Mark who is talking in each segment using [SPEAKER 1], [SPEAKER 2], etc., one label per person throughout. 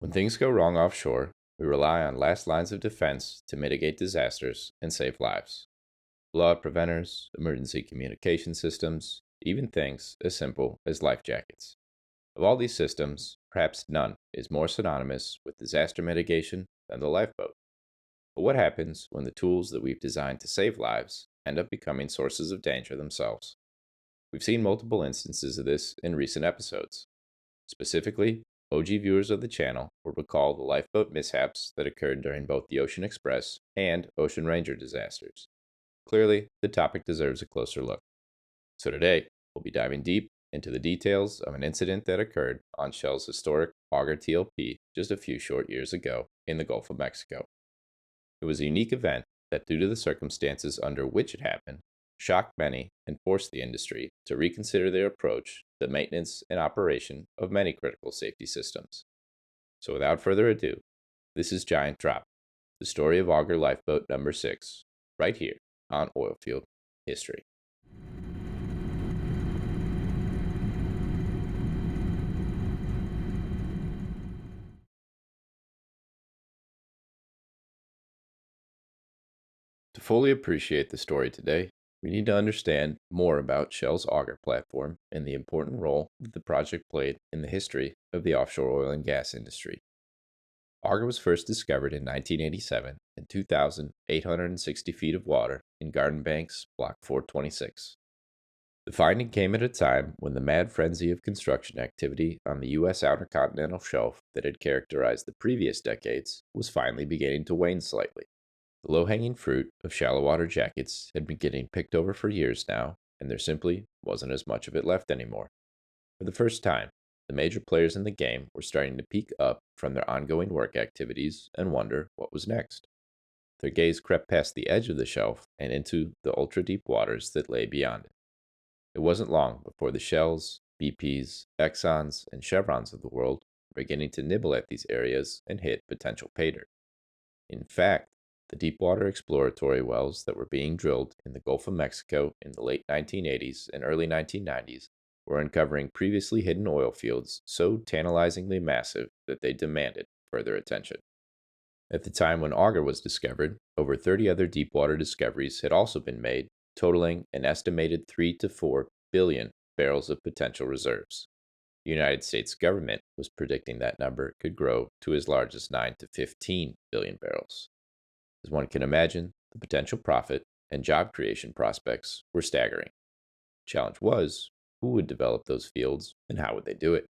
[SPEAKER 1] When things go wrong offshore, we rely on last lines of defense to mitigate disasters and save lives. Blowout preventers, emergency communication systems, even things as simple as life jackets. Of all these systems, perhaps none is more synonymous with disaster mitigation than the lifeboat. But what happens when the tools that we've designed to save lives end up becoming sources of danger themselves? We've seen multiple instances of this in recent episodes. Specifically, OG viewers of the channel will recall the lifeboat mishaps that occurred during both the Ocean Express and Ocean Ranger disasters. Clearly, the topic deserves a closer look. So today, we'll be diving deep into the details of an incident that occurred on Shell's historic Auger TLP just a few short years ago in the Gulf of Mexico. It was a unique event that, due to the circumstances under which it happened, shocked many and forced the industry to reconsider their approach to the maintenance and operation of many critical safety systems. So without further ado, this is Giant Drop, the story of Auger Lifeboat number 6, right here on Oilfield History. To fully appreciate the story today, we need to understand more about Shell's Auger platform and the important role that the project played in the history of the offshore oil and gas industry. Auger was first discovered in 1987 in 2,860 feet of water in Garden Banks, Block 426. The finding came at a time when the mad frenzy of construction activity on the U.S. outer continental shelf that had characterized the previous decades was finally beginning to wane slightly. The low-hanging fruit of shallow water jackets had been getting picked over for years now, and there simply wasn't as much of it left anymore. For the first time, the major players in the game were starting to peek up from their ongoing work activities and wonder what was next. Their gaze crept past the edge of the shelf and into the ultra-deep waters that lay beyond it. It wasn't long before the Shells, BPs, Exxons, and Chevrons of the world were beginning to nibble at these areas and hit potential pay dirt. In fact, the deepwater exploratory wells that were being drilled in the Gulf of Mexico in the late 1980s and early 1990s were uncovering previously hidden oil fields so tantalizingly massive that they demanded further attention. At the time when Auger was discovered, over 30 other deepwater discoveries had also been made, totaling an estimated 3 to 4 billion barrels of potential reserves. The United States government was predicting that number could grow to as large as 9 to 15 billion barrels. As one can imagine, the potential profit and job creation prospects were staggering. The challenge was, who would develop those fields and how would they do it?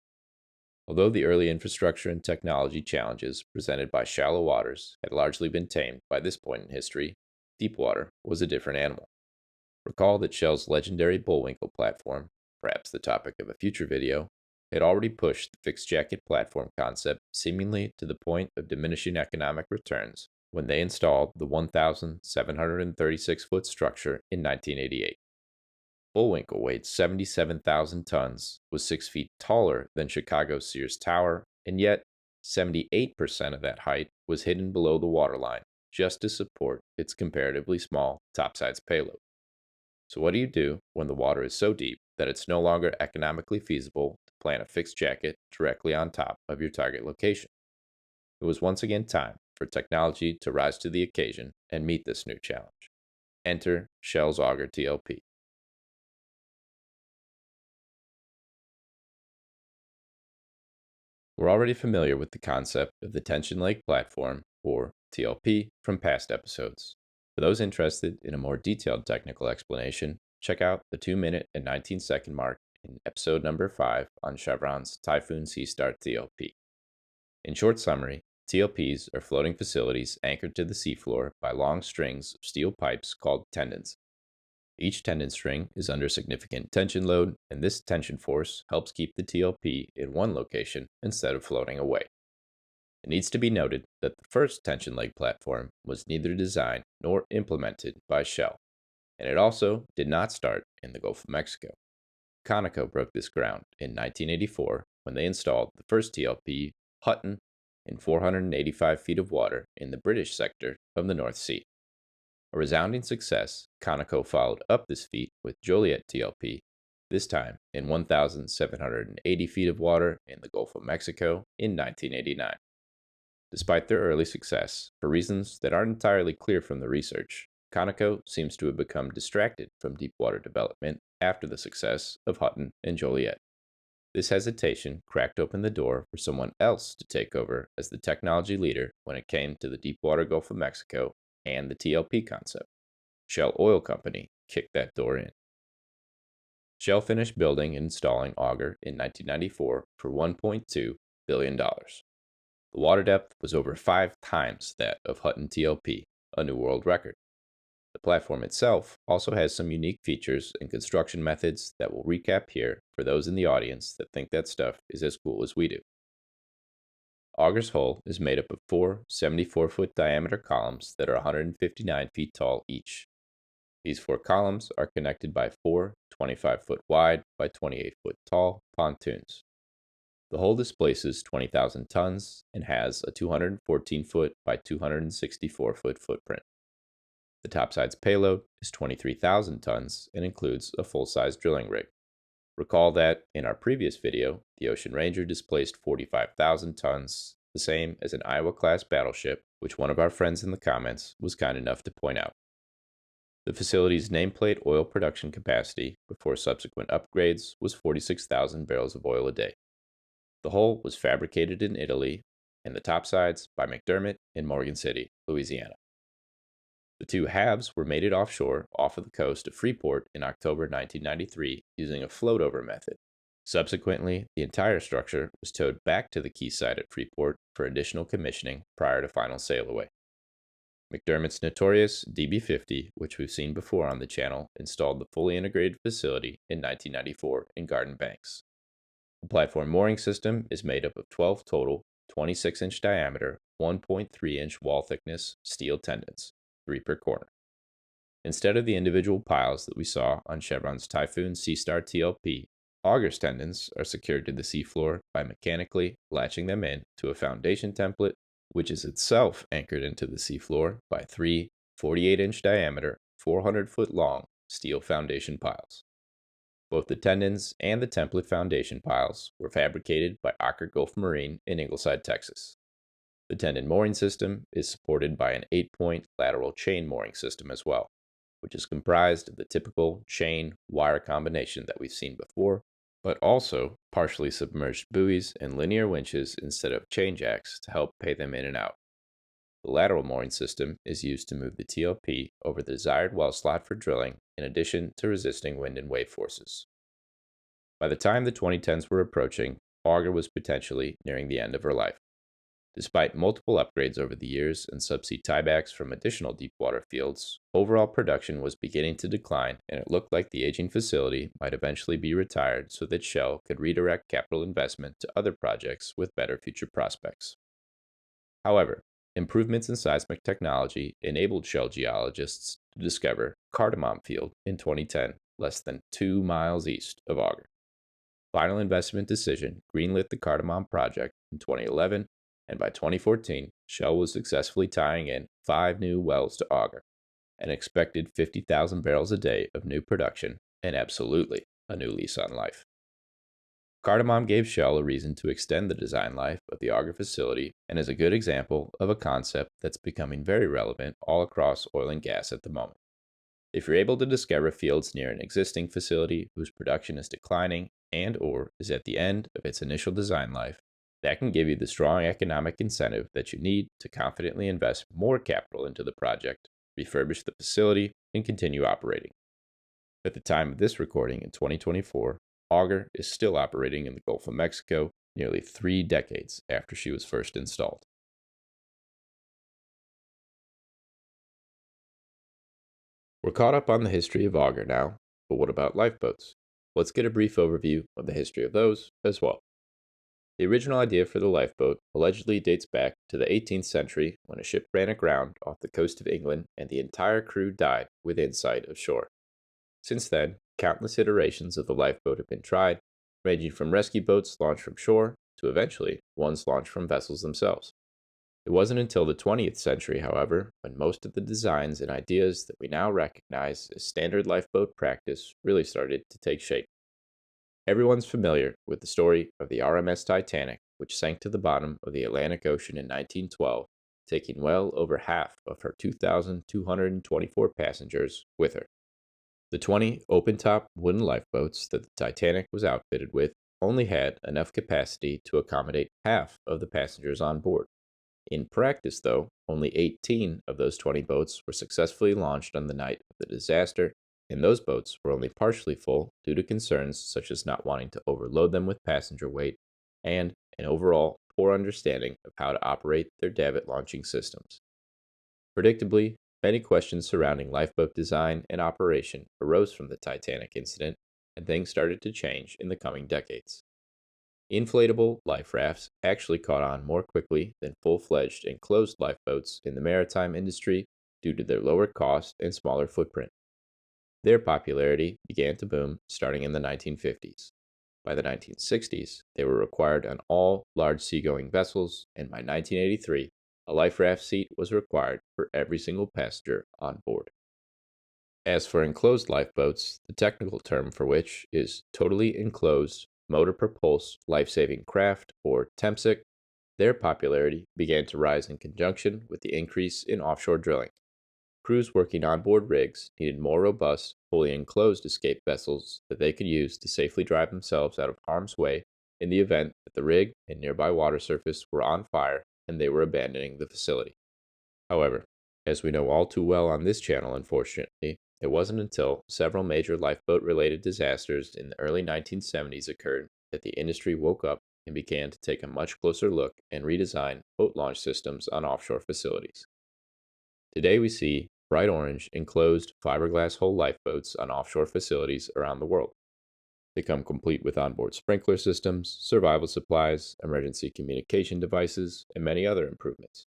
[SPEAKER 1] Although the early infrastructure and technology challenges presented by shallow waters had largely been tamed by this point in history, deep water was a different animal. Recall that Shell's legendary Bullwinkle platform, perhaps the topic of a future video, had already pushed the fixed jacket platform concept seemingly to the point of diminishing economic returns when they installed the 1,736-foot structure in 1988. Bullwinkle weighed 77,000 tons, was 6 feet taller than Chicago's Sears Tower, and yet 78% of that height was hidden below the waterline just to support its comparatively small topsides payload. So what do you do when the water is so deep that it's no longer economically feasible to plant a fixed jacket directly on top of your target location? It was once again time for technology to rise to the occasion and meet this new challenge. Enter Shell's Auger TLP. We're already familiar with the concept of the tension leg platform, or TLP, from past episodes. For those interested in a more detailed technical explanation, check out the 2-minute and 19-second mark in episode number 5 on Chevron's Typhoon Sea Star TLP. In short summary, TLPs are floating facilities anchored to the seafloor by long strings of steel pipes called tendons. Each tendon string is under significant tension load, and this tension force helps keep the TLP in one location instead of floating away. It needs to be noted that the first tension leg platform was neither designed nor implemented by Shell, and it also did not start in the Gulf of Mexico. Conoco broke this ground in 1984 when they installed the first TLP, Hutton, in 485 feet of water in the British sector of the North Sea. A resounding success, Conoco followed up this feat with Joliet TLP, this time in 1,780 feet of water in the Gulf of Mexico in 1989. Despite their early success, for reasons that aren't entirely clear from the research, Conoco seems to have become distracted from deepwater development after the success of Hutton and Joliet. This hesitation cracked open the door for someone else to take over as the technology leader when it came to the deepwater Gulf of Mexico and the TLP concept. Shell Oil Company kicked that door in. Shell finished building and installing Auger in 1994 for $1.2 billion. The water depth was over 5 times that of Hutton TLP, a new world record. The platform itself also has some unique features and construction methods that we'll recap here for those in the audience that think that stuff is as cool as we do. Auger's hull is made up of 4 74-foot diameter columns that are 159 feet tall each. These 4 columns are connected by 4 25-foot wide by 28-foot tall pontoons. The hull displaces 20,000 tons and has a 214-foot by 264-foot footprint. The topside's payload is 23,000 tons and includes a full-size drilling rig. Recall that, in our previous video, the Ocean Ranger displaced 45,000 tons, the same as an Iowa-class battleship, which one of our friends in the comments was kind enough to point out. The facility's nameplate oil production capacity before subsequent upgrades was 46,000 barrels of oil a day. The hull was fabricated in Italy, and the topsides by McDermott in Morgan City, Louisiana. The 2 halves were mated offshore off of the coast of Freeport in October 1993 using a float-over method. Subsequently, the entire structure was towed back to the quayside at Freeport for additional commissioning prior to final sail away. McDermott's notorious DB50, which we've seen before on the channel, installed the fully integrated facility in 1994 in Garden Banks. The platform mooring system is made up of 12 total 26-inch diameter, 1.3-inch wall thickness steel tendons, 3 per corner. Instead of the individual piles that we saw on Chevron's Typhoon Seastar TLP, Auger's tendons are secured to the seafloor by mechanically latching them in to a foundation template, which is itself anchored into the seafloor by 3 48-inch diameter, 400-foot long steel foundation piles. Both the tendons and the template foundation piles were fabricated by Auger Gulf Marine in Ingleside, Texas. The tendon mooring system is supported by an 8-point lateral chain mooring system as well, which is comprised of the typical chain-wire combination that we've seen before, but also partially submerged buoys and linear winches instead of chain jacks to help pay them in and out. The lateral mooring system is used to move the TLP over the desired well slot for drilling, in addition to resisting wind and wave forces. By the time the 2010s were approaching, Auger was potentially nearing the end of her life. Despite multiple upgrades over the years and subsea tiebacks from additional deepwater fields, overall production was beginning to decline, and it looked like the aging facility might eventually be retired so that Shell could redirect capital investment to other projects with better future prospects. However, improvements in seismic technology enabled Shell geologists to discover Cardamom Field in 2010, less than 2 miles east of Auger. Final investment decision greenlit the Cardamom project in 2011, and by 2014, Shell was successfully tying in 5 new wells to Auger, an expected 50,000 barrels a day of new production, and absolutely a new lease on life. Cardamom gave Shell a reason to extend the design life of the Auger facility and is a good example of a concept that's becoming very relevant all across oil and gas at the moment. If you're able to discover fields near an existing facility whose production is declining and/or is at the end of its initial design life, that can give you the strong economic incentive that you need to confidently invest more capital into the project, refurbish the facility, and continue operating. At the time of this recording in 2024, Auger is still operating in the Gulf of Mexico nearly 3 decades after she was first installed. We're caught up on the history of Auger now, but what about lifeboats? Let's get a brief overview of the history of those as well. The original idea for the lifeboat allegedly dates back to the 18th century when a ship ran aground off the coast of England and the entire crew died within sight of shore. Since then, countless iterations of the lifeboat have been tried, ranging from rescue boats launched from shore to eventually ones launched from vessels themselves. It wasn't until the 20th century, however, when most of the designs and ideas that we now recognize as standard lifeboat practice really started to take shape. Everyone's familiar with the story of the RMS Titanic which sank to the bottom of the Atlantic Ocean in 1912, taking well over half of her 2,224 passengers with her. The 20 open-top wooden lifeboats that the Titanic was outfitted with only had enough capacity to accommodate half of the passengers on board. In practice, though, only 18 of those 20 boats were successfully launched on the night of the disaster, and those boats were only partially full due to concerns such as not wanting to overload them with passenger weight and an overall poor understanding of how to operate their davit launching systems. Predictably, many questions surrounding lifeboat design and operation arose from the Titanic incident, and things started to change in the coming decades. Inflatable life rafts actually caught on more quickly than full-fledged enclosed lifeboats in the maritime industry due to their lower cost and smaller footprint. Their popularity began to boom starting in the 1950s. By the 1960s, they were required on all large seagoing vessels, and by 1983, a life raft seat was required for every single passenger on board. As for enclosed lifeboats, the technical term for which is totally enclosed motor-propulsed life-saving craft, or TEMSIC, their popularity began to rise in conjunction with the increase in offshore drilling. Crews working on board rigs needed more robust, fully enclosed escape vessels that they could use to safely drive themselves out of harm's way in the event that the rig and nearby water surface were on fire and they were abandoning the facility. However, as we know all too well on this channel, unfortunately, it wasn't until several major lifeboat-related disasters in the early 1970s occurred that the industry woke up and began to take a much closer look and redesign boat launch systems on offshore facilities. Today we see bright orange enclosed fiberglass hull lifeboats on offshore facilities around the world. They come complete with onboard sprinkler systems, survival supplies, emergency communication devices, and many other improvements.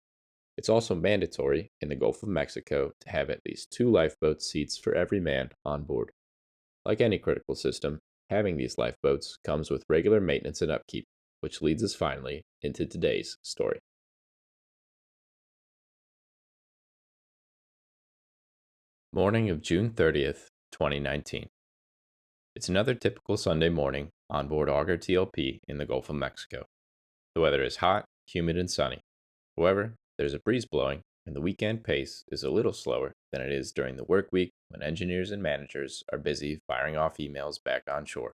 [SPEAKER 1] It's also mandatory in the Gulf of Mexico to have at least 2 lifeboat seats for every man on board. Like any critical system, having these lifeboats comes with regular maintenance and upkeep, which leads us finally into today's story. Morning of June 30th, 2019. It's another typical Sunday morning on board Auger TLP in the Gulf of Mexico. The weather is hot, humid, and sunny. However, there's a breeze blowing, and the weekend pace is a little slower than it is during the work week when engineers and managers are busy firing off emails back on shore.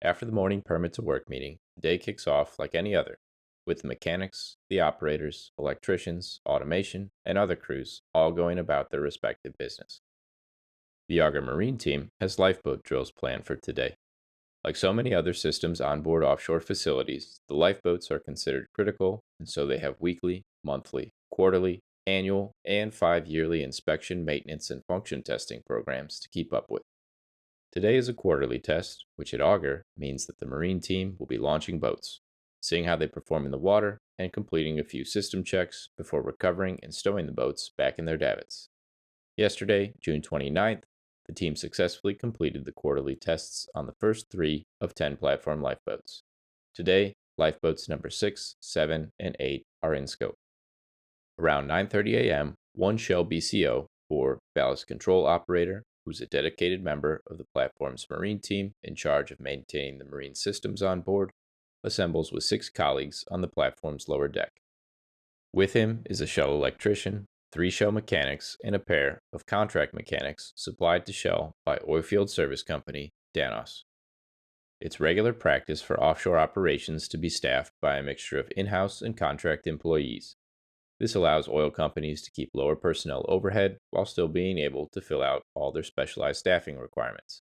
[SPEAKER 1] After the morning permit to work meeting, the day kicks off like any other, with the mechanics, the operators, electricians, automation, and other crews all going about their respective business. The Auger Marine team has lifeboat drills planned for today. Like so many other systems on board offshore facilities, the lifeboats are considered critical, and so they have weekly, monthly, quarterly, annual, and 5-yearly inspection, maintenance, and function testing programs to keep up with. Today is a quarterly test, which at Auger means that the Marine team will be launching boats, seeing how they perform in the water, and completing a few system checks before recovering and stowing the boats back in their davits. Yesterday, June 29th, the team successfully completed the quarterly tests on the first 3 of 10 platform lifeboats. Today, lifeboats number 6, 7, and 8 are in scope. Around 9:30 a.m., one Shell BCO, or ballast control operator, who's a dedicated member of the platform's marine team in charge of maintaining the marine systems on board, assembles with 6 colleagues on the platform's lower deck. With him is a Shell electrician, 3 Shell mechanics, and a pair of contract mechanics supplied to Shell by Oilfield service company Danos. It's regular practice for offshore operations to be staffed by a mixture of in-house and contract employees. This allows oil companies to keep lower personnel overhead while still being able to fill out all their specialized staffing requirements.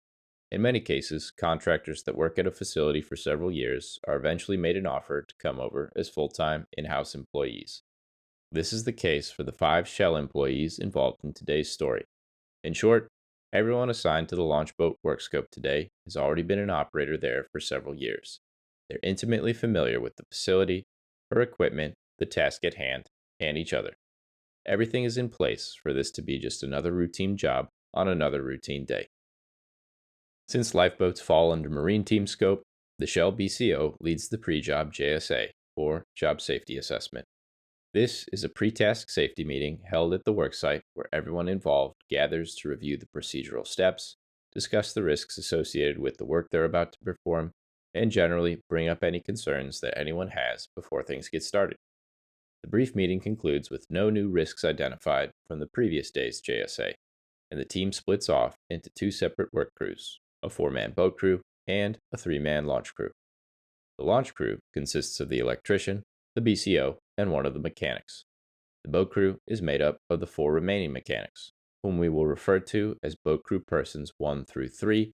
[SPEAKER 1] In many cases, contractors that work at a facility for several years are eventually made an offer to come over as full-time in-house employees. This is the case for the 5 Shell employees involved in today's story. In short, everyone assigned to the launch boat work scope today has already been an operator there for several years. They're intimately familiar with the facility, her equipment, the task at hand, and each other. Everything is in place for this to be just another routine job on another routine day. Since lifeboats fall under Marine Team scope, the Shell BCO leads the pre-job JSA, or Job Safety Assessment. This is a pre-task safety meeting held at the worksite where everyone involved gathers to review the procedural steps, discuss the risks associated with the work they're about to perform, and generally bring up any concerns that anyone has before things get started. The brief meeting concludes with no new risks identified from the previous day's JSA, and the team splits off into two separate work crews, a 4-man boat crew and a 3-man launch crew. The launch crew consists of the electrician, the BCO, and one of the mechanics. The boat crew is made up of the 4 remaining mechanics, whom we will refer to as boat crew persons 1 through 3,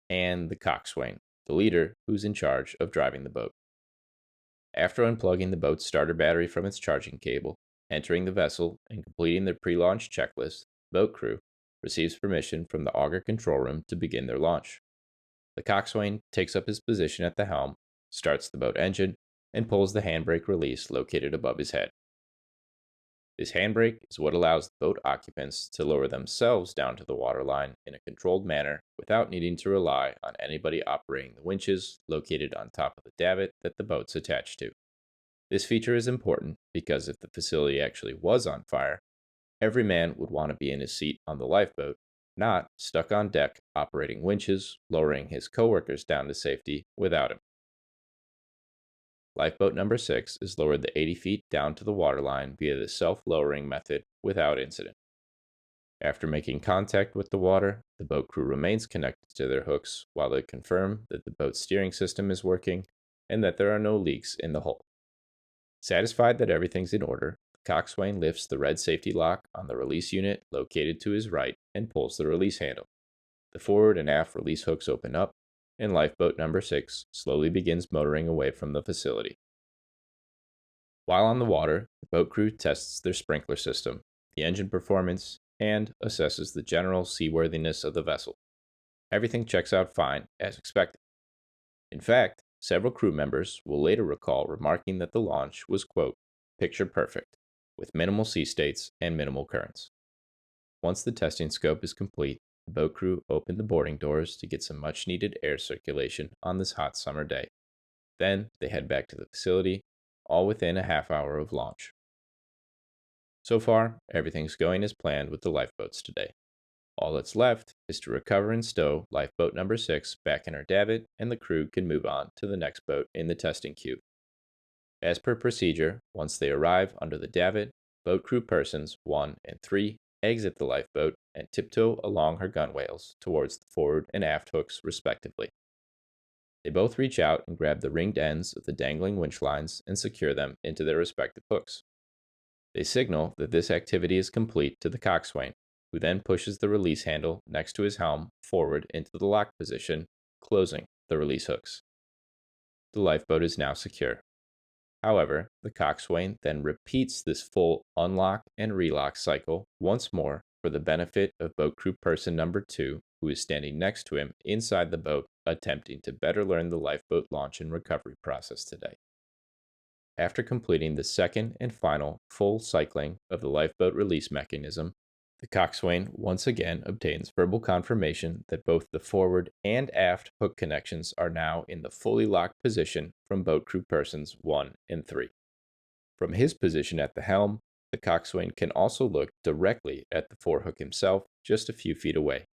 [SPEAKER 1] and the coxswain, the leader who's in charge of driving the boat. After unplugging the boat's starter battery from its charging cable, entering the vessel, and completing their pre-launch checklist, the boat crew receives permission from the Auger control room to begin their launch. The coxswain takes up his position at the helm, starts the boat engine, and pulls the handbrake release located above his head. This handbrake is what allows the boat occupants to lower themselves down to the waterline in a controlled manner without needing to rely on anybody operating the winches located on top of the davit that the boat's attached to. This feature is important because if the facility actually was on fire, every man would want to be in his seat on the lifeboat, not stuck on deck operating winches, lowering his coworkers down to safety without him. Lifeboat number 6 is lowered the 80 feet down to the waterline via the self-lowering method without incident. After making contact with the water, the boat crew remains connected to their hooks while they confirm that the boat's steering system is working and that there are no leaks in the hull. Satisfied that everything's in order, the coxswain lifts the red safety lock on the release unit located to his right and pulls the release handle. The forward and aft release hooks open up, and lifeboat number 6 slowly begins motoring away from the facility. While on the water, the boat crew tests their sprinkler system, the engine performance, and assesses the general seaworthiness of the vessel. Everything checks out fine, as expected. In fact, several crew members will later recall remarking that the launch was, quote, picture perfect, with minimal sea states and minimal currents. Once the testing scope is complete, the boat crew opened the boarding doors to get some much needed air circulation on this hot summer day. Then they head back to the facility, all within a half hour of launch. So far, everything's going as planned with the lifeboats today. All that's left is to recover and stow lifeboat number 6 back in her davit, and the crew can move on to the next boat in the testing queue. As per procedure, once they arrive under the davit, boat crew persons 1 and 3 exit the lifeboat and tiptoe along her gunwales towards the forward and aft hooks, respectively. They both reach out and grab the ringed ends of the dangling winch lines and secure them into their respective hooks. They signal that this activity is complete to the coxswain, who then pushes the release handle next to his helm forward into the lock position, closing the release hooks. The lifeboat is now secure. However, the coxswain then repeats this full unlock and relock cycle once more for the benefit of boat crew person number 2, who is standing next to him inside the boat, attempting to better learn the lifeboat launch and recovery process today. After completing the second and final full cycling of the lifeboat release mechanism, the coxswain once again obtains verbal confirmation that both the forward and aft hook connections are now in the fully locked position from boat crew persons 1 and 3. From his position at the helm, the coxswain can also look directly at the forehook himself just a few feet away.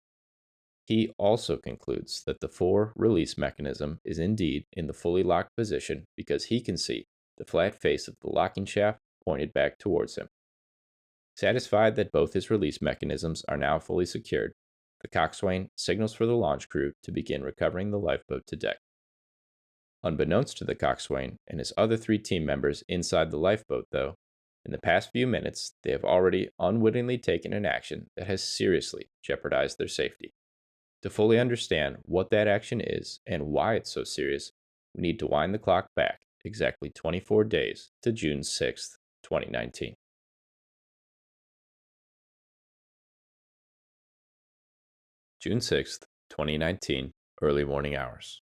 [SPEAKER 1] He also concludes that the fore release mechanism is indeed in the fully locked position because he can see the flat face of the locking shaft pointed back towards him. Satisfied that both his release mechanisms are now fully secured, the coxswain signals for the launch crew to begin recovering the lifeboat to deck. Unbeknownst to the coxswain and his other 3 team members inside the lifeboat, though, in the past few minutes they have already unwittingly taken an action that has seriously jeopardized their safety. To fully understand what that action is and why it's so serious, we need to wind the clock back exactly 24 days to June 6th, 2019. June 6th, 2019, early morning hours.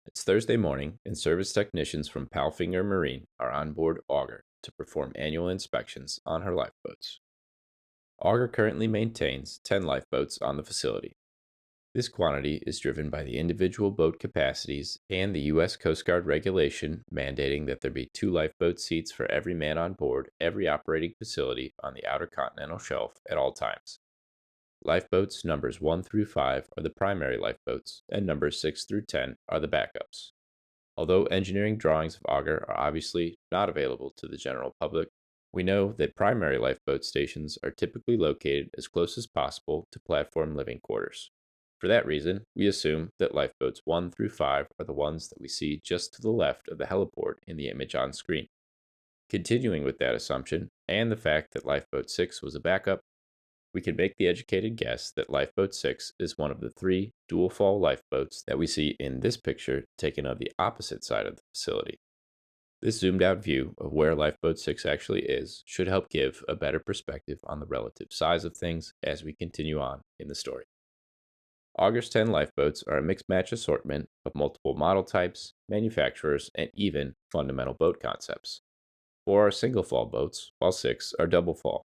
[SPEAKER 1] It's Thursday morning, and service technicians from Palfinger Marine are on board Auger to perform annual inspections on her lifeboats. Auger currently maintains 10 lifeboats on the facility. This quantity is driven by the individual boat capacities and the U.S. Coast Guard regulation mandating that there be 2 lifeboat seats for every man on board every operating facility on the outer continental shelf at all times. Lifeboats numbers 1 through 5 are the primary lifeboats, and numbers 6 through 10 are the backups. Although engineering drawings of Auger are obviously not available to the general public, we know that primary lifeboat stations are typically located as close as possible to platform living quarters. For that reason, we assume that lifeboats 1 through 5 are the ones that we see just to the left of the heliport in the image on screen. Continuing with that assumption, and the fact that lifeboat 6 was a backup, we can make the educated guess that Lifeboat 6 is one of the 3 dual fall lifeboats that we see in this picture taken of the opposite side of the facility. This zoomed out view of where Lifeboat 6 actually is should help give a better perspective on the relative size of things as we continue on in the story. Auger's 10 lifeboats are a mixed match assortment of multiple model types, manufacturers, and even fundamental boat concepts. 4 are single fall boats, while 6 are double fall.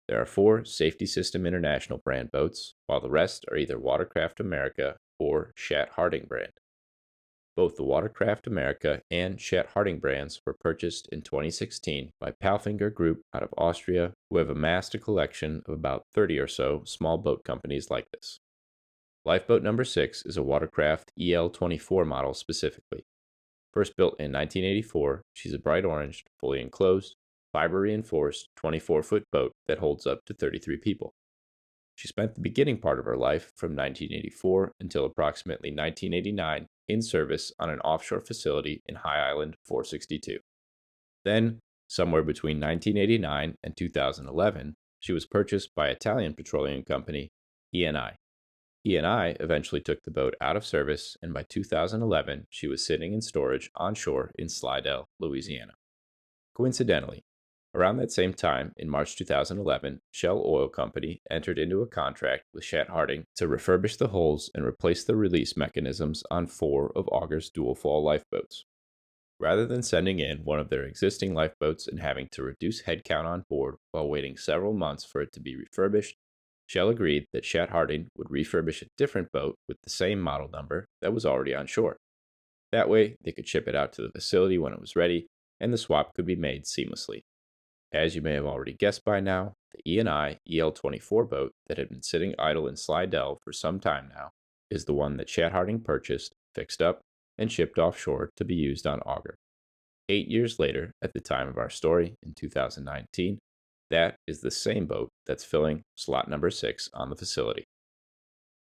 [SPEAKER 1] There are 4 Safety System International brand boats, while the rest are either Watercraft America or Shat Harding brand. Both the Watercraft America and Shat Harding brands were purchased in 2016 by Palfinger Group out of Austria, who have amassed a collection of about 30 or so small boat companies like this. Lifeboat number 6 is a Watercraft EL24 model specifically. First built in 1984, she's a bright orange, fully enclosed, fiber-reinforced 24-foot boat that holds up to 33 people. She spent the beginning part of her life from 1984 until approximately 1989 in service on an offshore facility in High Island 462. Then, somewhere between 1989 and 2011, she was purchased by Italian petroleum company Eni. Eni eventually took the boat out of service, and by 2011, she was sitting in storage onshore in Slidell, Louisiana. Coincidentally, around that same time, in March 2011, Shell Oil Company entered into a contract with Shat Harding to refurbish the hulls and replace the release mechanisms on 4 of Auger's dual-fall lifeboats. Rather than sending in one of their existing lifeboats and having to reduce headcount on board while waiting several months for it to be refurbished, Shell agreed that Shat Harding would refurbish a different boat with the same model number that was already on shore. That way, they could ship it out to the facility when it was ready, and the swap could be made seamlessly. As you may have already guessed by now, the Eni EL24 boat that had been sitting idle in Slidell for some time now is the one that Shat Harding purchased, fixed up, and shipped offshore to be used on Auger. 8 years later, at the time of our story, in 2019, that is the same boat that's filling slot number 6 on the facility.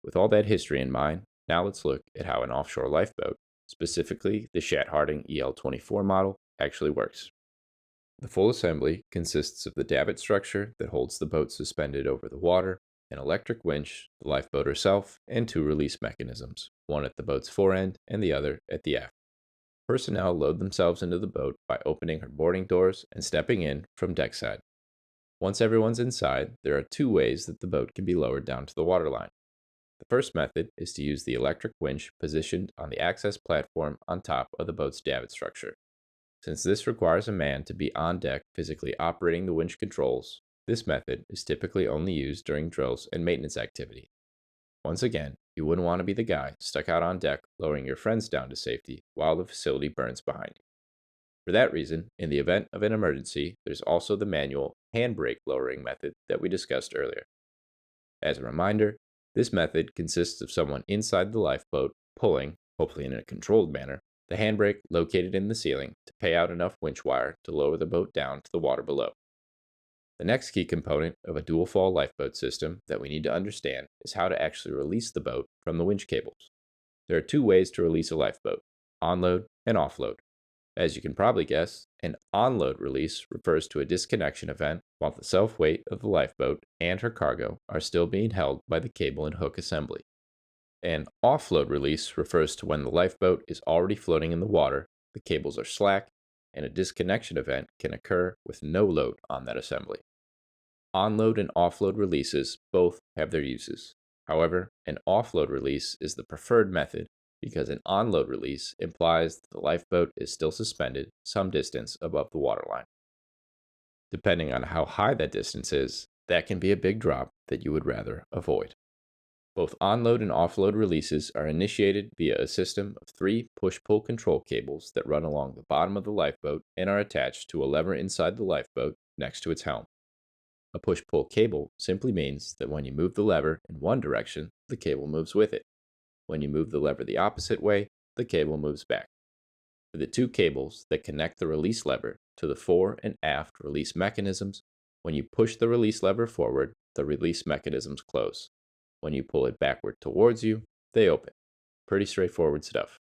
[SPEAKER 1] With all that history in mind, now let's look at how an offshore lifeboat, specifically the Shat Harding EL24 model, actually works. The full assembly consists of the davit structure that holds the boat suspended over the water, an electric winch, the lifeboat herself, and 2 release mechanisms, one at the boat's forend and the other at the aft. Personnel load themselves into the boat by opening her boarding doors and stepping in from deckside. Once everyone's inside, there are 2 ways that the boat can be lowered down to the waterline. The first method is to use the electric winch positioned on the access platform on top of the boat's davit structure. Since this requires a man to be on deck physically operating the winch controls, this method is typically only used during drills and maintenance activity. Once again, you wouldn't want to be the guy stuck out on deck lowering your friends down to safety while the facility burns behind you. For that reason, in the event of an emergency, there's also the manual handbrake lowering method that we discussed earlier. As a reminder, this method consists of someone inside the lifeboat pulling, hopefully in a controlled manner, the handbrake located in the ceiling to pay out enough winch wire to lower the boat down to the water below. The next key component of a dual-fall lifeboat system that we need to understand is how to actually release the boat from the winch cables. There are 2 ways to release a lifeboat: onload and offload. As you can probably guess, an onload release refers to a disconnection event while the self-weight of the lifeboat and her cargo are still being held by the cable and hook assembly. An offload release refers to when the lifeboat is already floating in the water, the cables are slack, and a disconnection event can occur with no load on that assembly. Onload and offload releases both have their uses. However, an offload release is the preferred method because an onload release implies that the lifeboat is still suspended some distance above the waterline. Depending on how high that distance is, that can be a big drop that you would rather avoid. Both onload and offload releases are initiated via a system of 3 push-pull control cables that run along the bottom of the lifeboat and are attached to a lever inside the lifeboat next to its helm. A push-pull cable simply means that when you move the lever in one direction, the cable moves with it. When you move the lever the opposite way, the cable moves back. For the two cables that connect the release lever to the fore and aft release mechanisms, when you push the release lever forward, the release mechanisms close. When you pull it backward towards you, they open. Pretty straightforward stuff.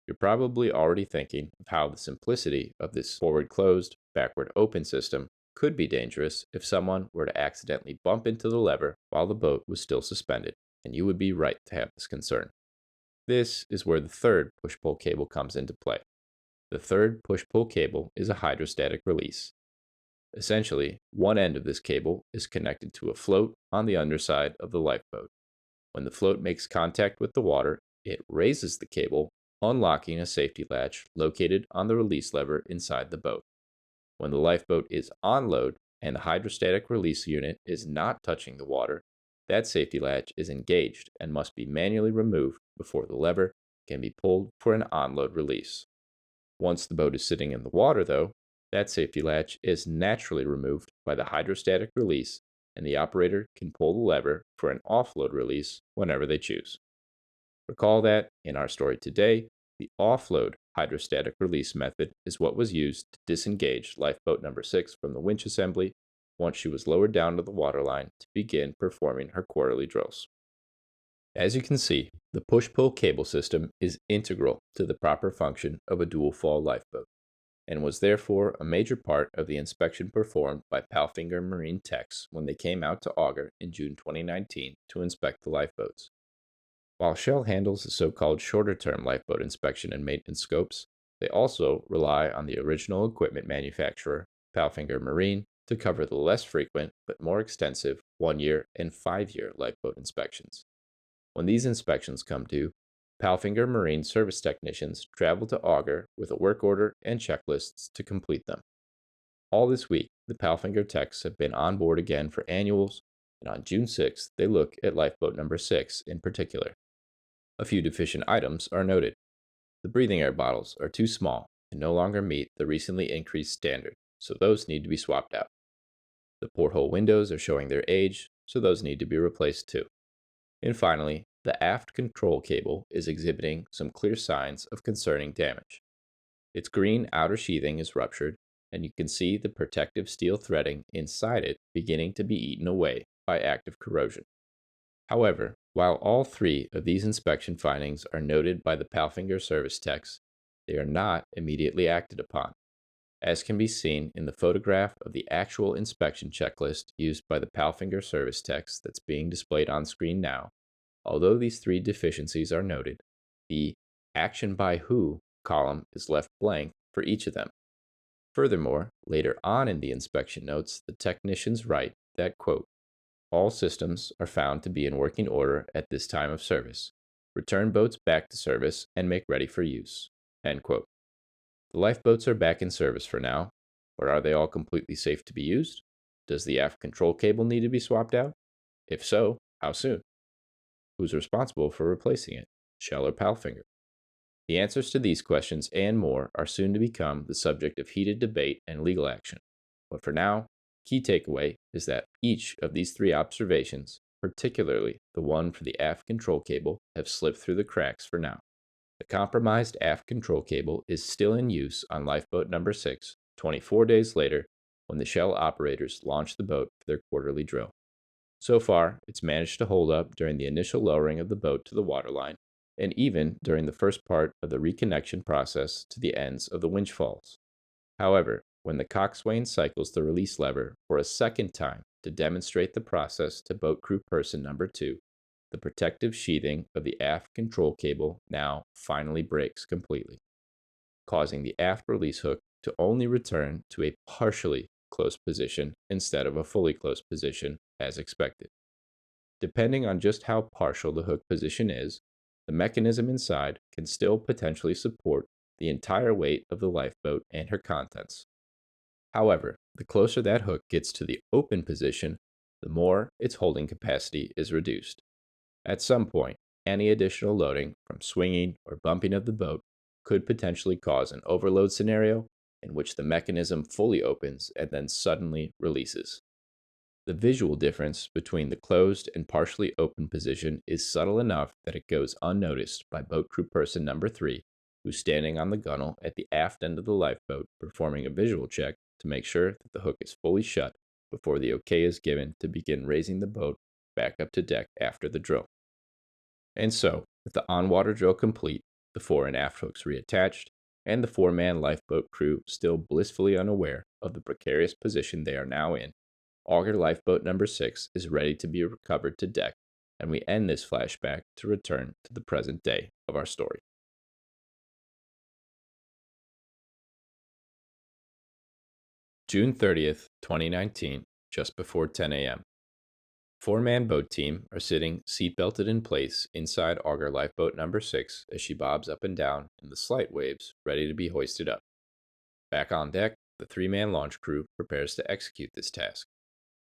[SPEAKER 1] You're probably already thinking of how the simplicity of this forward closed, backward open system could be dangerous if someone were to accidentally bump into the lever while the boat was still suspended, and you would be right to have this concern. This is where the third push-pull cable comes into play. The third push-pull cable is a hydrostatic release. Essentially, one end of this cable is connected to a float on the underside of the lifeboat. When the float makes contact with the water, it raises the cable, unlocking a safety latch located on the release lever inside the boat. When the lifeboat is on load and the hydrostatic release unit is not touching the water, that safety latch is engaged and must be manually removed before the lever can be pulled for an on-load release. Once the boat is sitting in the water, though, that safety latch is naturally removed by the hydrostatic release, and the operator can pull the lever for an offload release whenever they choose. Recall that, in our story today, the offload hydrostatic release method is what was used to disengage lifeboat number 6 from the winch assembly once she was lowered down to the waterline to begin performing her quarterly drills. As you can see, the push-pull cable system is integral to the proper function of a dual-fall lifeboat, and was therefore a major part of the inspection performed by Palfinger Marine Techs when they came out to Auger in June 2019 to inspect the lifeboats. While Shell handles the so-called shorter-term lifeboat inspection and maintenance scopes, they also rely on the original equipment manufacturer, Palfinger Marine, to cover the less frequent but more extensive 1-year and 5-year lifeboat inspections. When these inspections come due, Palfinger Marine service technicians travel to Auger with a work order and checklists to complete them. All this week, the Palfinger techs have been on board again for annuals, and on June 6th, they look at lifeboat number 6 in particular. A few deficient items are noted. The breathing air bottles are too small and no longer meet the recently increased standard, so those need to be swapped out. The porthole windows are showing their age, so those need to be replaced too. And finally, the aft control cable is exhibiting some clear signs of concerning damage. Its green outer sheathing is ruptured, and you can see the protective steel threading inside it beginning to be eaten away by active corrosion. However, while all three of these inspection findings are noted by the Palfinger service techs, they are not immediately acted upon, as can be seen in the photograph of the actual inspection checklist used by the Palfinger service techs that's being displayed on screen now. Although these three deficiencies are noted, the action by who column is left blank for each of them. Furthermore, later on in the inspection notes, the technicians write that, quote, all systems are found to be in working order at this time of service. Return boats back to service and make ready for use. End quote. The lifeboats are back in service for now, but are they all completely safe to be used? Does the aft control cable need to be swapped out? If so, how soon? Who's responsible for replacing it, Shell or Palfinger? The answers to these questions and more are soon to become the subject of heated debate and legal action. But for now, key takeaway is that each of these three observations, particularly the one for the aft control cable, have slipped through the cracks for now. The compromised aft control cable is still in use on lifeboat number 6, 24 days later, when the Shell operators launch the boat for their quarterly drill. So far, it's managed to hold up during the initial lowering of the boat to the waterline, and even during the first part of the reconnection process to the ends of the winch falls. However, when the coxswain cycles the release lever for a second time to demonstrate the process to boat crew person number 2, the protective sheathing of the aft control cable now finally breaks completely, causing the aft release hook to only return to a partially closed position instead of a fully closed position as expected. Depending on just how partial the hook position is, the mechanism inside can still potentially support the entire weight of the lifeboat and her contents. However, the closer that hook gets to the open position, the more its holding capacity is reduced. At some point, any additional loading from swinging or bumping of the boat could potentially cause an overload scenario in which the mechanism fully opens and then suddenly releases. The visual difference between the closed and partially open position is subtle enough that it goes unnoticed by boat crew person number 3, who's standing on the gunwale at the aft end of the lifeboat performing a visual check to make sure that the hook is fully shut before the okay is given to begin raising the boat back up to deck after the drill. And so, with the on-water drill complete, the fore and aft hooks reattached, and the 4-man lifeboat crew still blissfully unaware of the precarious position they are now in, Auger Lifeboat number 6 is ready to be recovered to deck, and we end this flashback to return to the present day of our story. June 30th, 2019, just before 10 a.m. 4-man boat team are sitting seatbelted in place inside Auger Lifeboat number 6 as she bobs up and down in the slight waves, ready to be hoisted up. Back on deck, the 3-man launch crew prepares to execute this task.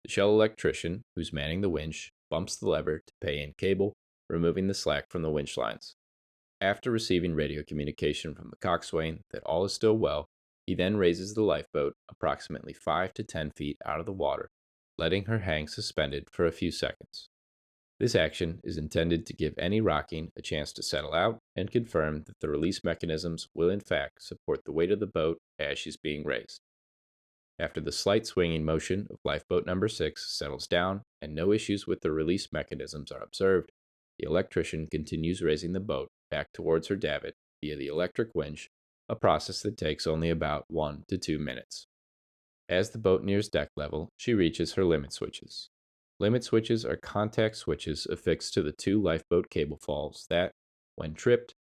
[SPEAKER 1] The Shell electrician, who's manning the winch, bumps the lever to pay in cable, removing the slack from the winch lines. After receiving radio communication from the coxswain that all is still well, he then raises the lifeboat approximately 5 to 10 feet out of the water, letting her hang suspended for a few seconds. This action is intended to give any rocking a chance to settle out and confirm that the release mechanisms will in fact support the weight of the boat as she's being raised. After the slight swinging motion of lifeboat number 6 settles down and no issues with the release mechanisms are observed, the electrician continues raising the boat back towards her davit via the electric winch, a process that takes only about 1 to 2 minutes. As the boat nears deck level, she reaches her limit switches. Limit switches are contact switches affixed to the 2 lifeboat cable falls that, when tripped,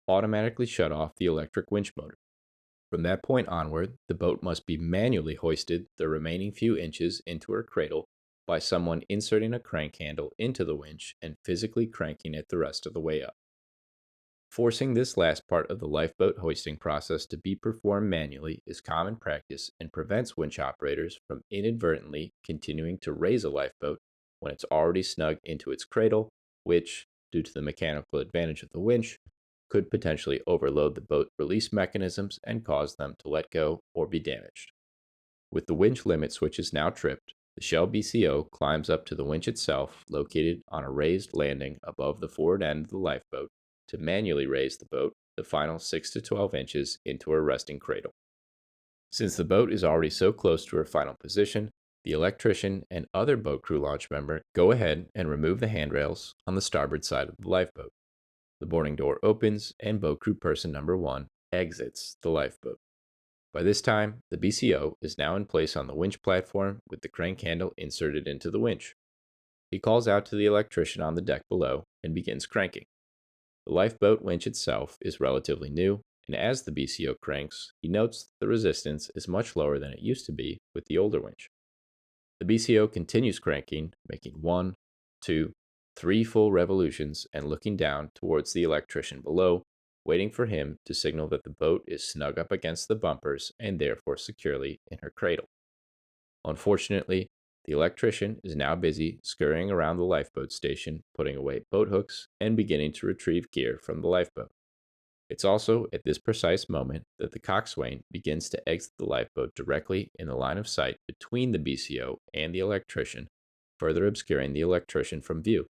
[SPEAKER 1] automatically shut off the electric winch motor. From that point onward, the boat must be manually hoisted the remaining few inches into her cradle by someone inserting a crank handle into the winch and physically cranking it the rest of the way up. Forcing this last part of the lifeboat hoisting process to be performed manually is common practice and prevents winch operators from inadvertently continuing to raise a lifeboat when it's already snug into its cradle, which, due to the mechanical advantage of the winch, could potentially overload the boat release mechanisms and cause them to let go or be damaged. With the winch limit switches now tripped, the Shell BCO climbs up to the winch itself, located on a raised landing above the forward end of the lifeboat, to manually raise the boat the final 6 to 12 inches into her resting cradle. Since the boat is already so close to her final position, the electrician and other boat crew launch member go ahead and remove the handrails on the starboard side of the lifeboat. The boarding door opens and boat crew person number 1 exits the lifeboat. By this time, the BCO is now in place on the winch platform with the crank handle inserted into the winch. He calls out to the electrician on the deck below and begins cranking. The lifeboat winch itself is relatively new, and as the BCO cranks, he notes that the resistance is much lower than it used to be with the older winch. The BCO continues cranking, making 1, 2, 3 full revolutions and looking down towards the electrician below, waiting for him to signal that the boat is snug up against the bumpers and therefore securely in her cradle. Unfortunately, the electrician is now busy scurrying around the lifeboat station, putting away boat hooks and beginning to retrieve gear from the lifeboat. It's also at this precise moment that the coxswain begins to exit the lifeboat directly in the line of sight between the BCO and the electrician, further obscuring the electrician from view.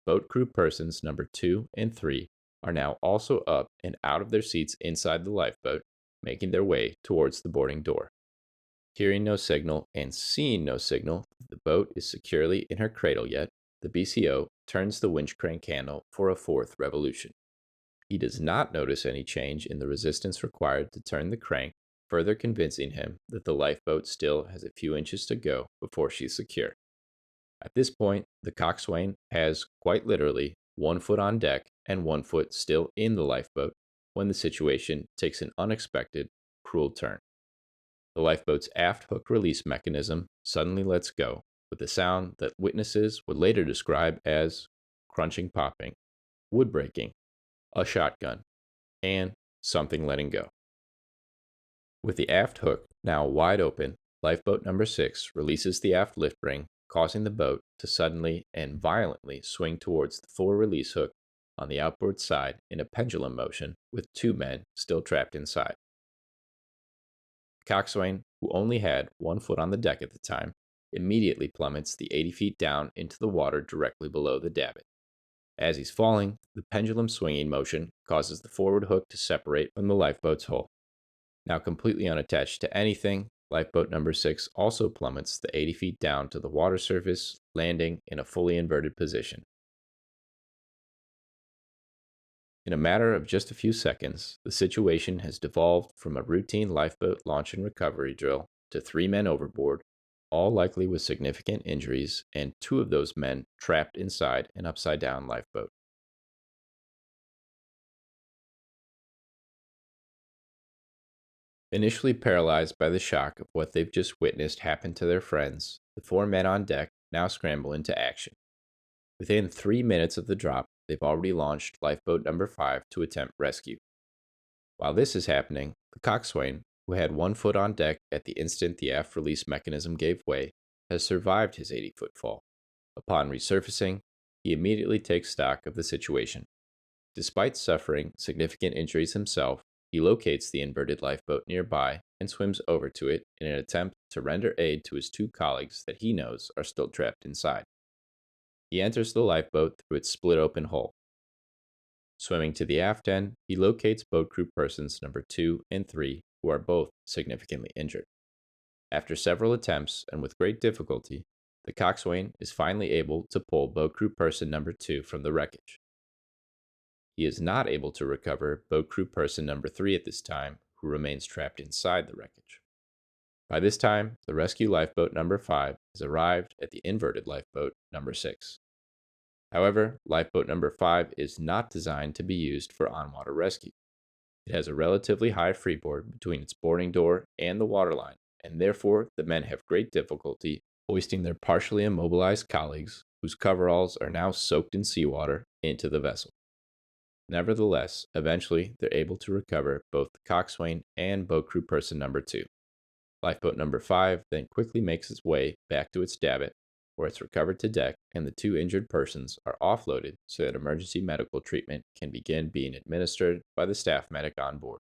[SPEAKER 1] Boat crew persons number 2 and 3 are now also up and out of their seats inside the lifeboat, making their way towards the boarding door. Hearing no signal and seeing no signal that the boat is securely in her cradle yet, the BCO turns the winch crank handle for a 4th revolution. He does not notice any change in the resistance required to turn the crank, further convincing him that the lifeboat still has a few inches to go before she's secure. At this point, the coxswain has, quite literally, 1 foot on deck and 1 foot still in the lifeboat when the situation takes an unexpected, cruel turn. The lifeboat's aft hook release mechanism suddenly lets go, with a sound that witnesses would later describe as crunching popping, wood breaking, a shotgun, and something letting go. With the aft hook now wide open, lifeboat number 6 releases the aft lift ring, causing the boat to suddenly and violently swing towards the fore release hook on the outboard side in a pendulum motion with 2 men still trapped inside. Coxswain, who only had 1 foot on the deck at the time, immediately plummets the 80 feet down into the water directly below the davit. As he's falling, the pendulum swinging motion causes the forward hook to separate from the lifeboat's hull. Now completely unattached to anything, lifeboat number 6 also plummets the 80 feet down to the water surface, landing in a fully inverted position. In a matter of just a few seconds, the situation has devolved from a routine lifeboat launch and recovery drill to 3 men overboard, all likely with significant injuries, and 2 of those men trapped inside an upside down lifeboat. Initially paralyzed by the shock of what they've just witnessed happen to their friends, the 4 men on deck now scramble into action. Within 3 minutes of the drop, they've already launched lifeboat number 5 to attempt rescue. While this is happening, the coxswain, who had 1 foot on deck at the instant the aft release mechanism gave way, has survived his 80-foot fall. Upon resurfacing, he immediately takes stock of the situation. Despite suffering significant injuries himself, he locates the inverted lifeboat nearby and swims over to it in an attempt to render aid to his 2 colleagues that he knows are still trapped inside. He enters the lifeboat through its split open hull. Swimming to the aft end, he locates boat crew persons number 2 and 3, who are both significantly injured. After several attempts and with great difficulty, the coxswain is finally able to pull boat crew person number 2 from the wreckage. He is not able to recover boat crew person number 3 at this time, who remains trapped inside the wreckage. By this time, the rescue lifeboat number 5 has arrived at the inverted lifeboat number 6. However, lifeboat number 5 is not designed to be used for on-water rescue. It has a relatively high freeboard between its boarding door and the waterline, and therefore the men have great difficulty hoisting their partially immobilized colleagues, whose coveralls are now soaked in seawater, into the vessel. Nevertheless, eventually they're able to recover both the coxswain and boat crew person number 2. Lifeboat number 5 then quickly makes its way back to its davit, where it's recovered to deck and the 2 injured persons are offloaded so that emergency medical treatment can begin being administered by the staff medic on board.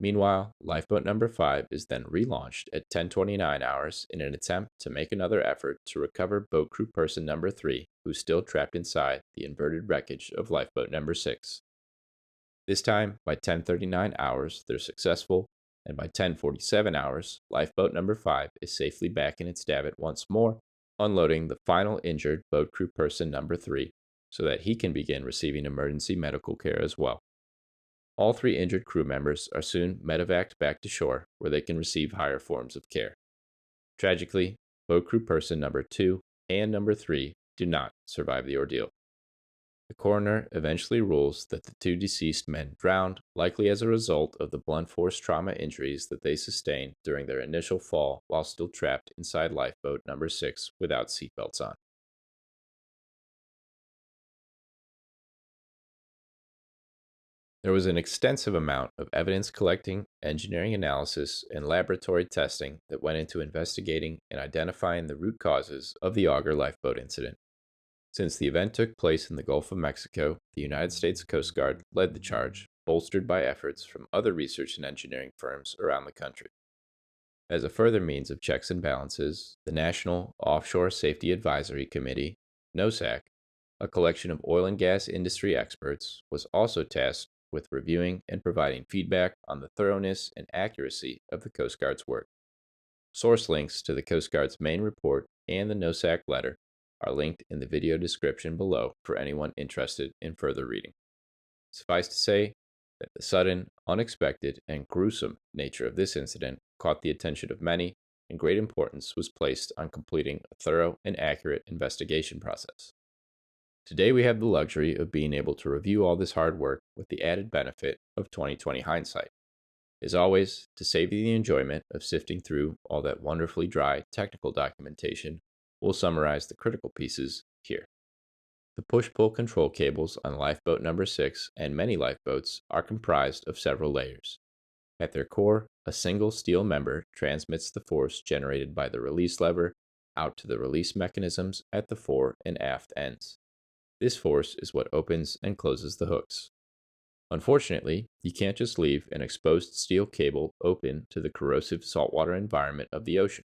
[SPEAKER 1] Meanwhile, lifeboat number 5 is then relaunched at 10:29 hours in an attempt to make another effort to recover boat crew person number 3, who's still trapped inside the inverted wreckage of lifeboat number 6. This time, by 10:39 hours, they're successful, and by 10:47 hours, lifeboat number 5 is safely back in its davit once more, unloading the final injured boat crew person number 3 so that he can begin receiving emergency medical care as well. All 3 injured crew members are soon medevaced back to shore, where they can receive higher forms of care. Tragically, boat crew person number 2 and number 3 do not survive the ordeal. The coroner eventually rules that the 2 deceased men drowned, likely as a result of the blunt force trauma injuries that they sustained during their initial fall while still trapped inside lifeboat number 6 without seatbelts on. There was an extensive amount of evidence collecting, engineering analysis, and laboratory testing that went into investigating and identifying the root causes of the Auger Lifeboat incident. Since the event took place in the Gulf of Mexico, the United States Coast Guard led the charge, bolstered by efforts from other research and engineering firms around the country. As a further means of checks and balances, the National Offshore Safety Advisory Committee, NOSAC, a collection of oil and gas industry experts, was also tasked with reviewing and providing feedback on the thoroughness and accuracy of the Coast Guard's work. Source links to the Coast Guard's main report and the NOSAC letter are linked in the video description below for anyone interested in further reading. Suffice to say that the sudden, unexpected, and gruesome nature of this incident caught the attention of many, and great importance was placed on completing a thorough and accurate investigation process. Today we have the luxury of being able to review all this hard work with the added benefit of 2020 hindsight. As always, to save you the enjoyment of sifting through all that wonderfully dry technical documentation, we'll summarize the critical pieces here. The push-pull control cables on lifeboat number 6 and many lifeboats are comprised of several layers. At their core, a single steel member transmits the force generated by the release lever out to the release mechanisms at the fore and aft ends. This force is what opens and closes the hooks. Unfortunately, you can't just leave an exposed steel cable open to the corrosive saltwater environment of the ocean.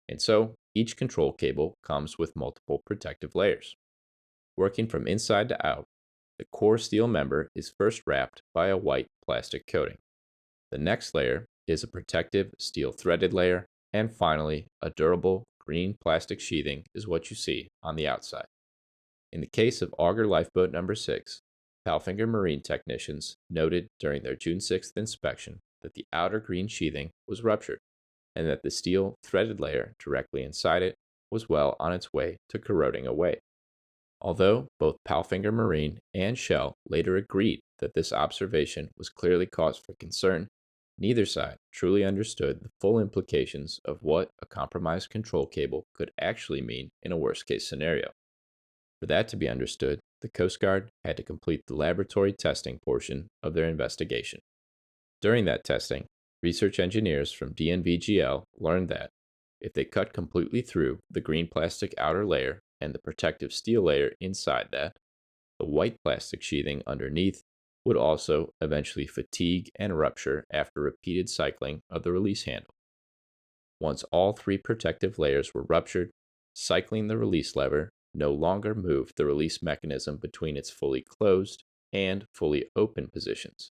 [SPEAKER 1] And so, each control cable comes with multiple protective layers. Working from inside to out, the core steel member is first wrapped by a white plastic coating. The next layer is a protective steel threaded layer, and finally, a durable green plastic sheathing is what you see on the outside. In the case of Auger Lifeboat number 6, Palfinger Marine technicians noted during their June 6th inspection that the outer green sheathing was ruptured and that the steel threaded layer directly inside it was well on its way to corroding away. Although both Palfinger Marine and Shell later agreed that this observation was clearly cause for concern, neither side truly understood the full implications of what a compromised control cable could actually mean in a worst case scenario. For that to be understood, the Coast Guard had to complete the laboratory testing portion of their investigation. During that testing, research engineers from DNVGL learned that if they cut completely through the green plastic outer layer and the protective steel layer inside that, the white plastic sheathing underneath would also eventually fatigue and rupture after repeated cycling of the release handle. Once all three protective layers were ruptured, cycling the release lever no longer moved the release mechanism between its fully closed and fully open positions.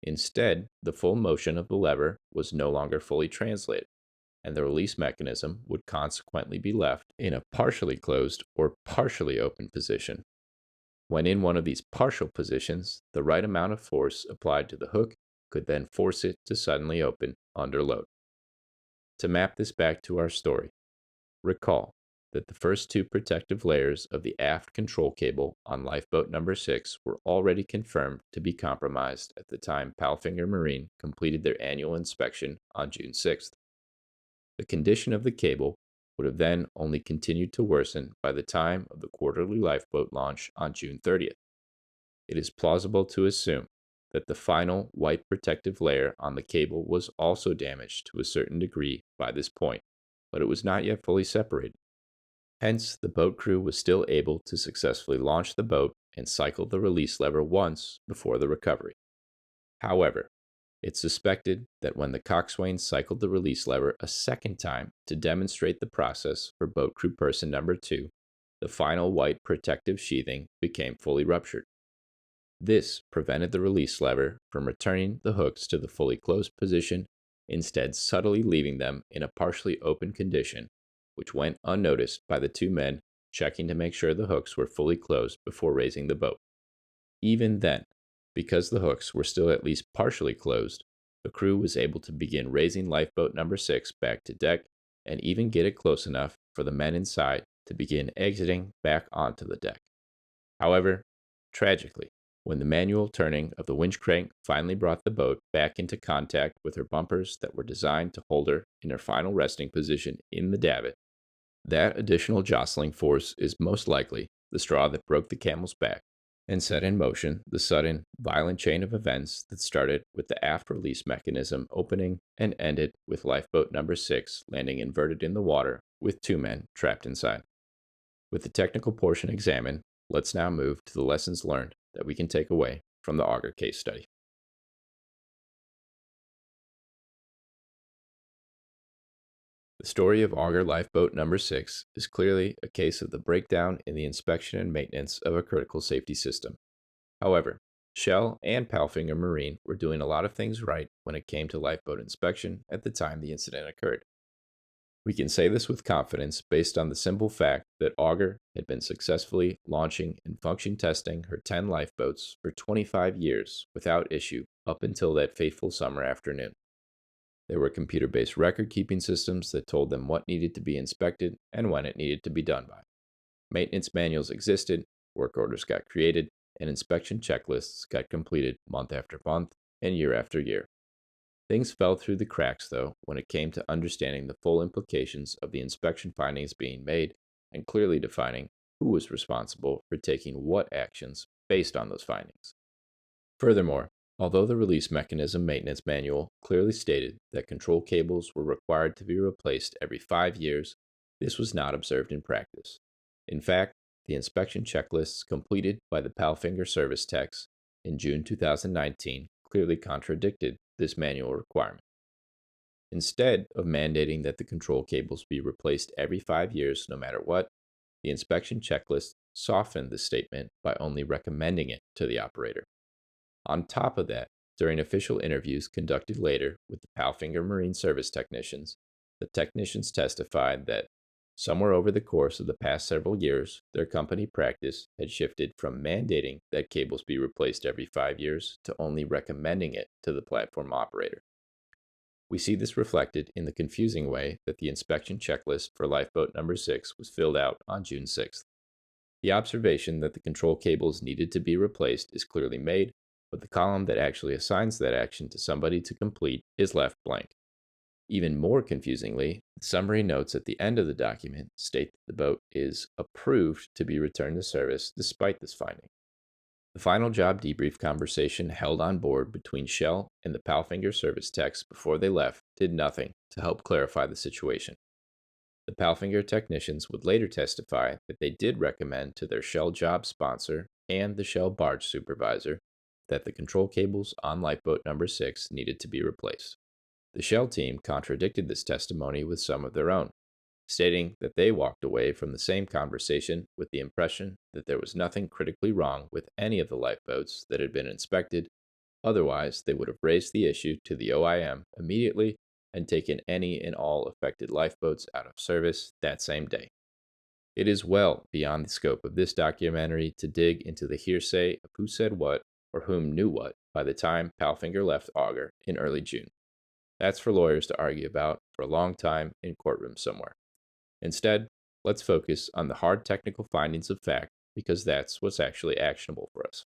[SPEAKER 1] Instead, the full motion of the lever was no longer fully translated, and the release mechanism would consequently be left in a partially closed or partially open position. When in one of these partial positions, the right amount of force applied to the hook could then force it to suddenly open under load. To map this back to our story, recall that the first two protective layers of the aft control cable on Lifeboat number 6 were already confirmed to be compromised at the time Palfinger Marine completed their annual inspection on June 6th. The condition of the cable would have then only continued to worsen by the time of the quarterly lifeboat launch on June 30th. It is plausible to assume that the final white protective layer on the cable was also damaged to a certain degree by this point, but it was not yet fully separated. Hence, the boat crew was still able to successfully launch the boat and cycle the release lever once before the recovery. However, it's suspected that when the coxswain cycled the release lever a second time to demonstrate the process for boat crew person number 2, the final white protective sheathing became fully ruptured. This prevented the release lever from returning the hooks to the fully closed position, instead subtly leaving them in a partially open condition, which went unnoticed by the two men checking to make sure the hooks were fully closed before raising the boat. Even then, because the hooks were still at least partially closed, the crew was able to begin raising lifeboat number 6 back to deck and even get it close enough for the men inside to begin exiting back onto the deck. However, tragically, when the manual turning of the winch crank finally brought the boat back into contact with her bumpers that were designed to hold her in her final resting position in the davit, that additional jostling force is most likely the straw that broke the camel's back and set in motion the sudden, violent chain of events that started with the aft release mechanism opening and ended with lifeboat number 6 landing inverted in the water with two men trapped inside. With the technical portion examined, let's now move to the lessons learned that we can take away from the Auger case study. The story of Auger Lifeboat number 6 is clearly a case of the breakdown in the inspection and maintenance of a critical safety system. However, Shell and Palfinger Marine were doing a lot of things right when it came to lifeboat inspection at the time the incident occurred. We can say this with confidence based on the simple fact that Auger had been successfully launching and function testing her 10 lifeboats for 25 years without issue up until that fateful summer afternoon. There were computer-based record-keeping systems that told them what needed to be inspected and when it needed to be done by. Maintenance manuals existed, work orders got created, and inspection checklists got completed month after month and year after year. Things fell through the cracks, though, when it came to understanding the full implications of the inspection findings being made and clearly defining who was responsible for taking what actions based on those findings. Furthermore, although the release mechanism maintenance manual clearly stated that control cables were required to be replaced every 5 years, this was not observed in practice. In fact, the inspection checklists completed by the Palfinger service techs in June 2019 clearly contradicted this manual requirement. Instead of mandating that the control cables be replaced every 5 years no matter what, the inspection checklist softened the statement by only recommending it to the operator. On top of that, during official interviews conducted later with the Palfinger Marine Service technicians, the technicians testified that somewhere over the course of the past several years, their company practice had shifted from mandating that cables be replaced every 5 years to only recommending it to the platform operator. We see this reflected in the confusing way that the inspection checklist for Lifeboat number 6 was filled out on June 6th. The observation that the control cables needed to be replaced is clearly made, but the column that actually assigns that action to somebody to complete is left blank. Even more confusingly, the summary notes at the end of the document state that the boat is approved to be returned to service despite this finding. The final job debrief conversation held on board between Shell and the Palfinger service techs before they left did nothing to help clarify the situation. The Palfinger technicians would later testify that they did recommend to their Shell job sponsor and the Shell barge supervisor that the control cables on Lifeboat number 6 needed to be replaced. The Shell team contradicted this testimony with some of their own, stating that they walked away from the same conversation with the impression that there was nothing critically wrong with any of the lifeboats that had been inspected. Otherwise, they would have raised the issue to the OIM immediately and taken any and all affected lifeboats out of service that same day. It is well beyond the scope of this documentary to dig into the hearsay of who said what or whom knew what by the time Palfinger left Auger in early June. That's for lawyers to argue about for a long time in courtrooms somewhere. Instead, let's focus on the hard technical findings of fact because that's what's actually actionable for us.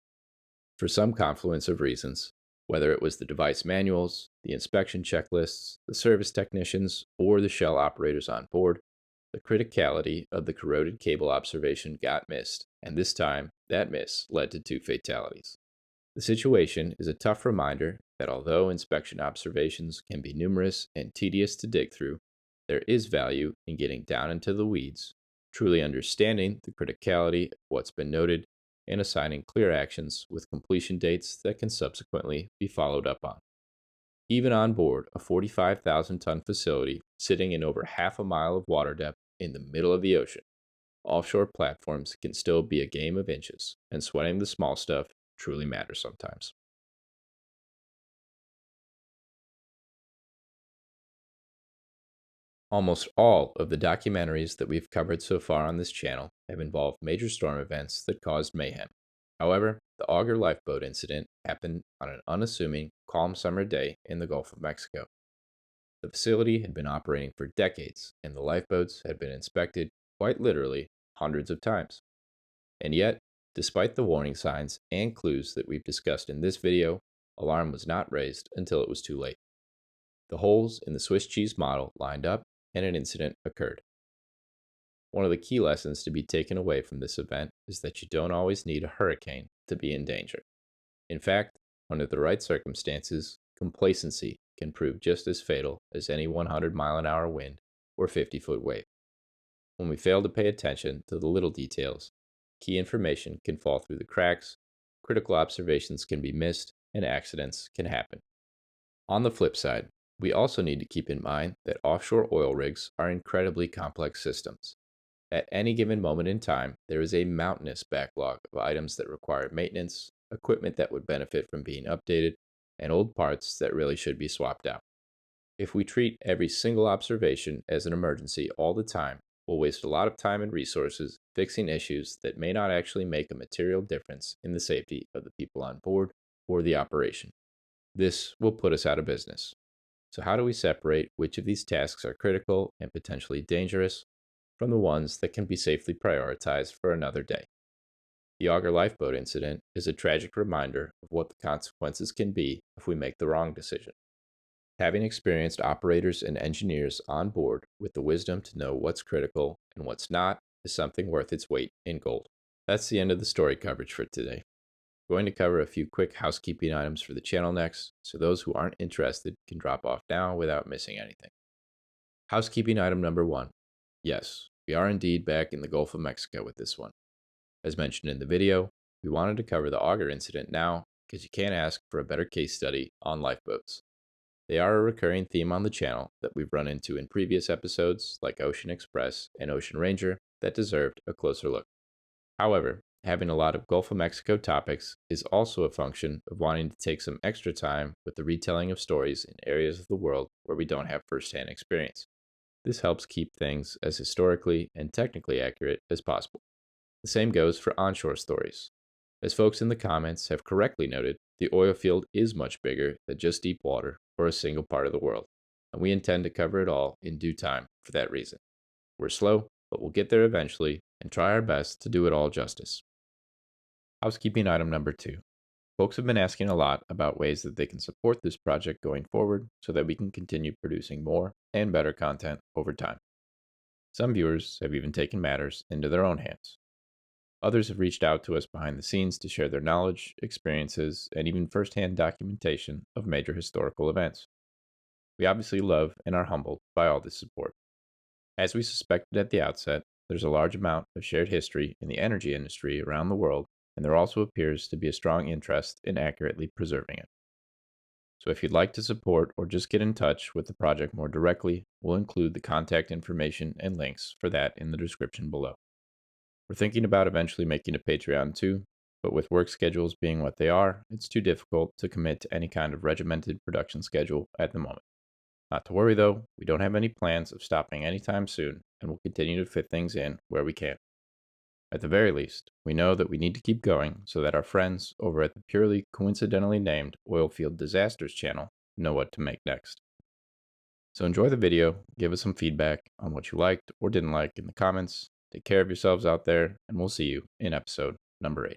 [SPEAKER 1] For some confluence of reasons, whether it was the device manuals, the inspection checklists, the service technicians, or the Shell operators on board, the criticality of the corroded cable observation got missed, and this time, that miss led to 2 fatalities. The situation is a tough reminder that although inspection observations can be numerous and tedious to dig through, there is value in getting down into the weeds, truly understanding the criticality of what's been noted, and assigning clear actions with completion dates that can subsequently be followed up on. Even on board a 45,000-ton facility sitting in over half a mile of water depth in the middle of the ocean, offshore platforms can still be a game of inches, and sweating the small stuff truly matters sometimes. Almost all of the documentaries that we've covered so far on this channel have involved major storm events that caused mayhem. However, the Auger Lifeboat incident happened on an unassuming, calm summer day in the Gulf of Mexico. The facility had been operating for decades, and the lifeboats had been inspected, quite literally, hundreds of times. And yet, despite the warning signs and clues that we've discussed in this video, alarm was not raised until it was too late. The holes in the Swiss cheese model lined up, and an incident occurred. One of the key lessons to be taken away from this event is that you don't always need a hurricane to be in danger. In fact, under the right circumstances, complacency can prove just as fatal as any 100-mile-an-hour wind or 50-foot wave. When we fail to pay attention to the little details, key information can fall through the cracks, critical observations can be missed, and accidents can happen. On the flip side, we also need to keep in mind that offshore oil rigs are incredibly complex systems. At any given moment in time, there is a mountainous backlog of items that require maintenance, equipment that would benefit from being updated, and old parts that really should be swapped out. If we treat every single observation as an emergency all the time, we'll waste a lot of time and resources fixing issues that may not actually make a material difference in the safety of the people on board or the operation. This will put us out of business. So how do we separate which of these tasks are critical and potentially dangerous from the ones that can be safely prioritized for another day? The Auger Lifeboat incident is a tragic reminder of what the consequences can be if we make the wrong decision. Having experienced operators and engineers on board with the wisdom to know what's critical and what's not is something worth its weight in gold. That's the end of the story coverage for today. I'm going to cover a few quick housekeeping items for the channel next, so those who aren't interested can drop off now without missing anything. Housekeeping item number 1. Yes, we are indeed back in the Gulf of Mexico with this one. As mentioned in the video, we wanted to cover the Auger incident now because you can't ask for a better case study on lifeboats. They are a recurring theme on the channel that we've run into in previous episodes, like Ocean Express and Ocean Ranger, that deserved a closer look. However, having a lot of Gulf of Mexico topics is also a function of wanting to take some extra time with the retelling of stories in areas of the world where we don't have firsthand experience. This helps keep things as historically and technically accurate as possible. The same goes for onshore stories. As folks in the comments have correctly noted, the oil field is much bigger than just deep water or a single part of the world, and we intend to cover it all in due time for that reason. We're slow, but we'll get there eventually and try our best to do it all justice. Housekeeping item number 2. Folks have been asking a lot about ways that they can support this project going forward so that we can continue producing more and better content over time. Some viewers have even taken matters into their own hands. Others have reached out to us behind the scenes to share their knowledge, experiences, and even firsthand documentation of major historical events. We obviously love and are humbled by all this support. As we suspected at the outset, there's a large amount of shared history in the energy industry around the world, and there also appears to be a strong interest in accurately preserving it. So if you'd like to support or just get in touch with the project more directly, we'll include the contact information and links for that in the description below. We're thinking about eventually making a Patreon too, but with work schedules being what they are, it's too difficult to commit to any kind of regimented production schedule at the moment. Not to worry though, we don't have any plans of stopping anytime soon, and we'll continue to fit things in where we can. At the very least, we know that we need to keep going so that our friends over at the purely coincidentally named Oilfield Disasters channel know what to make next. So enjoy the video, give us some feedback on what you liked or didn't like in the comments. Take care of yourselves out there, and we'll see you in episode number 8.